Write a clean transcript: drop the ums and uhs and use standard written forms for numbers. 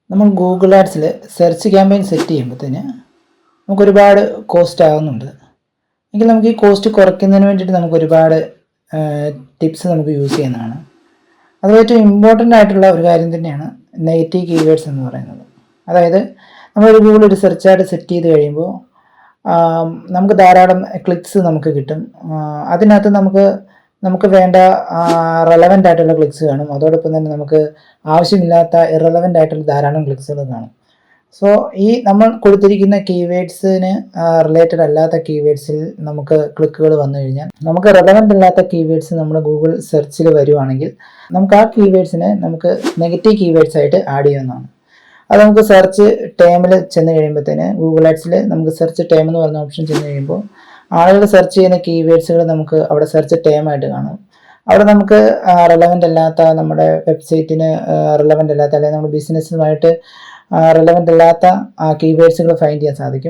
നമ്മൾ Google ആഡ്സിൽ search campaign set ചെയ്യുമ്പോഴത്തേന് നമുക്ക് ഒരുപാട് കോസ്റ്റ് ആകുന്നുണ്ട്. എങ്കിൽ നമുക്ക് ഈ കോസ്റ്റ് കുറയ്ക്കുന്നതിന് വേണ്ടിയിട്ട് നമുക്ക് ഒരുപാട് ടിപ്സ് നമുക്ക് യൂസ് ചെയ്യുന്നതാണ്. അത് ഏറ്റവും ഇമ്പോർട്ടൻ്റ് ആയിട്ടുള്ള ഒരു കാര്യം തന്നെയാണ് നെഗറ്റീവ് കീവേഡ്സ് എന്ന് പറയുന്നത്. അതായത് നമ്മളൊരു ഗൂഗിൾ ഒരു സെർച്ച് ആഡ് സെറ്റ് ചെയ്ത് കഴിയുമ്പോൾ നമുക്ക് ധാരാളം ക്ലിക്സ് നമുക്ക് കിട്ടും. അതിനകത്ത് നമുക്ക് വേണ്ട റെലവൻ്റ് ആയിട്ടുള്ള ക്ലിക്സ് കാണും. അതോടൊപ്പം തന്നെ നമുക്ക് ആവശ്യമില്ലാത്ത ഇറലവൻ്റ് ആയിട്ടുള്ള ധാരാളം ക്ലിക്സുകൾ കാണും. സോ ഈ നമ്മൾ കൊടുത്തിരിക്കുന്ന കീവേഡ്സിന് റിലേറ്റഡ് അല്ലാത്ത കീവേഡ്സിൽ നമുക്ക് ക്ലിക്കുകൾ വന്നു കഴിഞ്ഞാൽ നമുക്ക് റെലവൻ്റ് അല്ലാത്ത കീവേഡ്സ് നമ്മുടെ ഗൂഗിൾ സെർച്ചിൽ വരുവാണെങ്കിൽ നമുക്ക് ആ കീവേഡ്സിനെ നമുക്ക് നെഗറ്റീവ് കീവേഡ്സ് ആയിട്ട് ആഡ് ചെയ്യുന്നതാണ്. അത് നമുക്ക് സെർച്ച് ടേമിൽ ചെന്ന് കഴിയുമ്പോഴത്തേന് ഗൂഗിൾ ആഡ്സിൽ നമുക്ക് സെർച്ച് ടേം എന്ന് പറഞ്ഞ ഓപ്ഷൻ ചെന്ന് കഴിയുമ്പോൾ ആളുകൾ സെർച്ച് ചെയ്യുന്ന കീവേഡ്സുകൾ നമുക്ക് അവിടെ സെർച്ച് ടേമായിട്ട് കാണും. അവിടെ നമുക്ക് റിലവൻ്റ് അല്ലാത്ത നമ്മുടെ വെബ്സൈറ്റിന് റിലവൻ്റ് അല്ലാത്ത അല്ലെങ്കിൽ നമ്മുടെ ബിസിനസ്സുമായിട്ട് റിലവൻ്റ് അല്ലാത്ത കീവേഡ്സുകൾ ഫൈൻഡ് ചെയ്യാൻ സാധിക്കും.